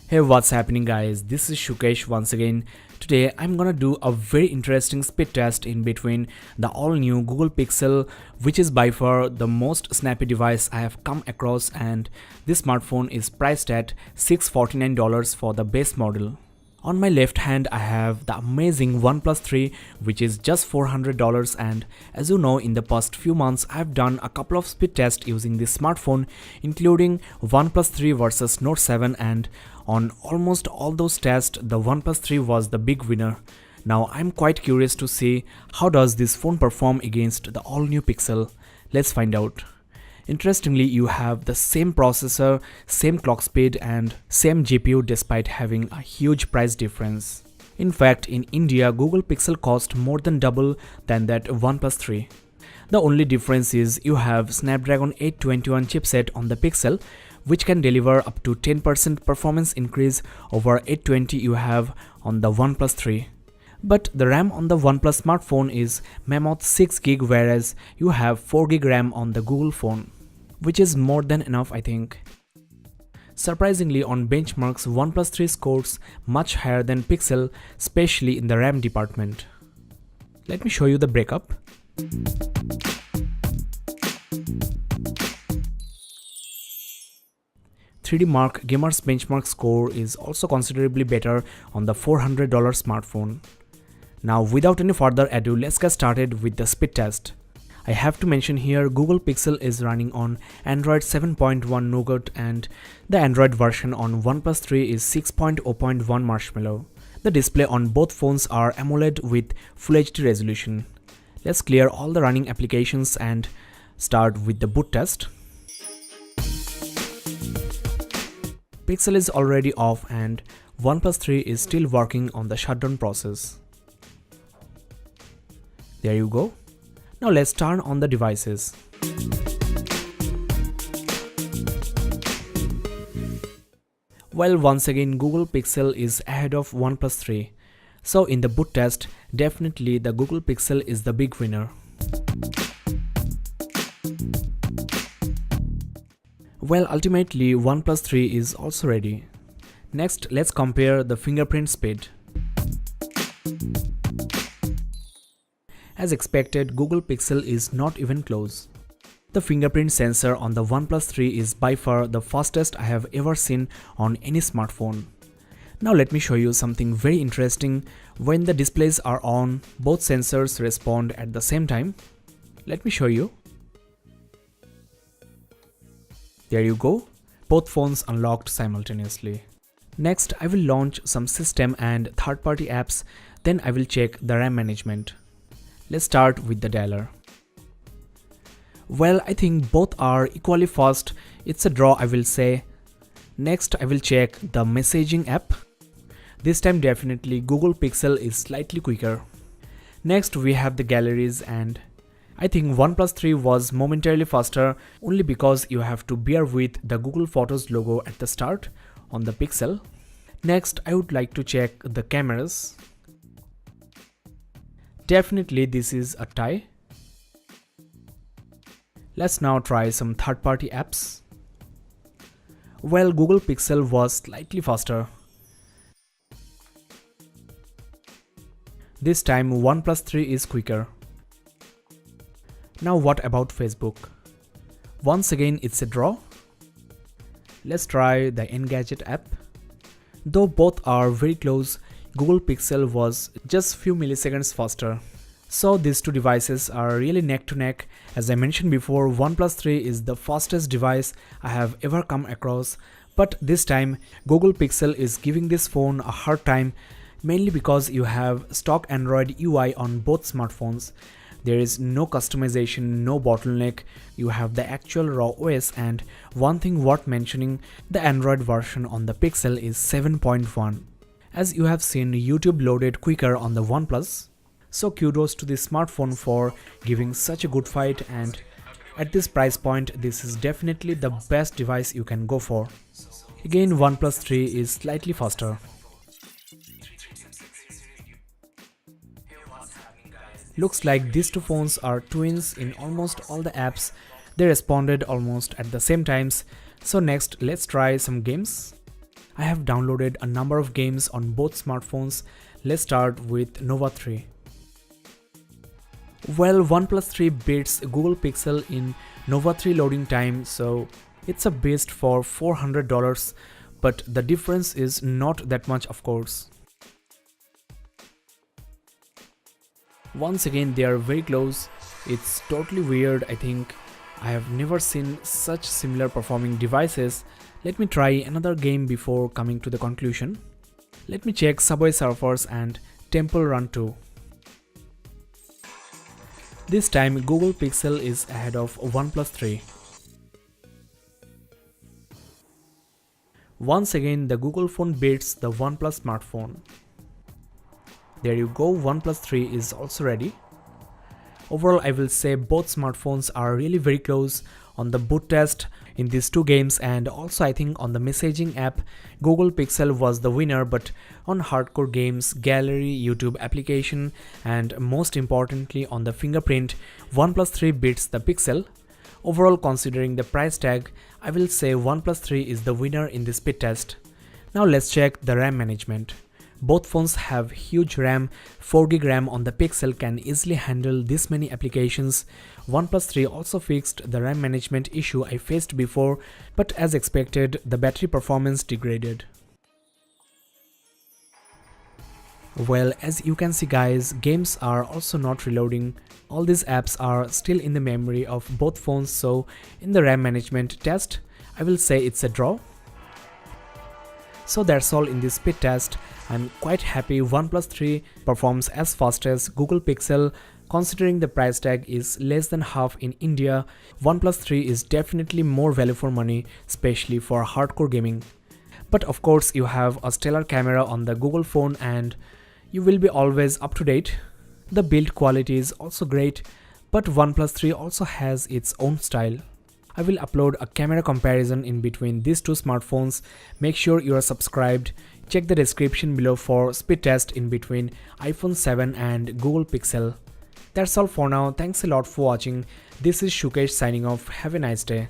Hey, what's happening guys? This is Shukesh once again. Today I'm gonna do a very interesting speed test in between the all new Google Pixel, which is by far the most snappy device I have come across, and this smartphone is priced at $649 for the base model. On my left hand I have the amazing OnePlus 3, which is just $400, and as you know, in the past few months I have done a couple of speed tests using this smartphone, including OnePlus 3 versus Note 7, and on almost all those tests the OnePlus 3 was the big winner. Now I'm quite curious to see how does this phone perform against the all new Pixel. Let's find out. Interestingly, you have the same processor, same clock speed and same GPU despite having a huge price difference. In fact, in India, Google Pixel cost more than double than that OnePlus 3. The only difference is you have Snapdragon 821 chipset on the Pixel, which can deliver up to 10% performance increase over 820 you have on the OnePlus 3. But the RAM on the OnePlus smartphone is mammoth 6GB, whereas you have 4GB RAM on the Google phone, which is more than enough, I think. Surprisingly, on benchmarks, OnePlus 3 scores much higher than Pixel, especially in the RAM department. Let me show you the breakup. "3D Mark" Gamer's benchmark score is also considerably better on the $400 smartphone. Now, without any further ado, let's get started with the speed test. I have to mention here, Google Pixel is running on Android 7.1 Nougat and the Android version on OnePlus 3 is 6.0.1 Marshmallow. The display on both phones are AMOLED with Full HD resolution. Let's clear all the running applications and start with the boot test. Pixel is already off and OnePlus 3 is still working on the shutdown process. There you go. Now let's turn on the devices. Well, once again Google Pixel is ahead of OnePlus 3. So in the boot test, definitely the Google Pixel is the big winner. Well, ultimately OnePlus 3 is also ready. Next, let's compare the fingerprint speed. As expected, Google Pixel is not even close. The fingerprint sensor on the OnePlus 3 is by far the fastest I have ever seen on any smartphone. Now let me show you something very interesting. When the displays are on, both sensors respond at the same time. Let me show you. There you go. Both phones unlocked simultaneously. Next, I will launch some system and third-party apps, then I will check the RAM management. Let's start with the dialer. Well, I think both are equally fast. It's a draw, I will say. Next, I will check the messaging app. This time definitely Google Pixel is slightly quicker. Next, we have the galleries, and I think OnePlus 3 was momentarily faster only because you have to bear with the Google Photos logo at the start on the Pixel. Next, I would like to check the cameras. Definitely this is a tie. Let's now try some third-party apps. Well, Google Pixel was slightly faster. This time OnePlus 3 is quicker. Now what about Facebook? Once again it's a draw. Let's try the Engadget app. Though both are very close, Google Pixel was just few milliseconds faster. So these two devices are really neck to neck. As I mentioned before, OnePlus 3 is the fastest device I have ever come across, but this time Google Pixel is giving this phone a hard time, mainly because you have stock Android UI on both smartphones. There is no customization, no bottleneck, you have the actual raw OS, and one thing worth mentioning, the Android version on the Pixel is 7.1. As you have seen, YouTube loaded quicker on the OnePlus. So kudos to this smartphone for giving such a good fight, and at this price point this is definitely the best device you can go for. Again, OnePlus 3 is slightly faster. Looks like these two phones are twins in almost all the apps. They responded almost at the same times. So next, let's try some games. I have downloaded a number of games on both smartphones. Let's start with Nova 3. Well, OnePlus 3 beats Google Pixel in Nova 3 loading time, so it's a beast for $400, but the difference is not that much, of course. Once again, they are very close. It's totally weird. I think I have never seen such similar performing devices. Let me try another game before coming to the conclusion. Let me check Subway Surfers and Temple Run 2. This time Google Pixel is ahead of OnePlus 3. Once again, the Google phone beats the OnePlus smartphone. There you go, OnePlus 3 is also ready. Overall, I will say both smartphones are really very close on the boot test in these two games, and also I think on the messaging app, Google Pixel was the winner, but on hardcore games, gallery, YouTube application, and most importantly on the fingerprint, OnePlus 3 beats the Pixel. Overall, considering the price tag, I will say OnePlus 3 is the winner in this speed test. Now let's check the RAM management. Both phones have huge RAM. 4GB RAM on the Pixel can easily handle this many applications. OnePlus 3 also fixed the RAM management issue I faced before, but as expected, the battery performance degraded. Well, as you can see guys, games are also not reloading. All these apps are still in the memory of both phones, so in the RAM management test, I will say it's a draw. So that's all in this speed test. I'm quite happy OnePlus 3 performs as fast as Google Pixel. Considering the price tag is less than half in India, OnePlus 3 is definitely more value for money, especially for hardcore gaming. But of course, you have a stellar camera on the Google phone and you will be always up to date. The build quality is also great, but OnePlus 3 also has its own style. I will upload a camera comparison in between these two smartphones. Make sure you are subscribed. Check the description below for speed test in between iPhone 7 and Google Pixel. That's all for now. Thanks a lot for watching. This is Shukesh signing off. Have a nice day.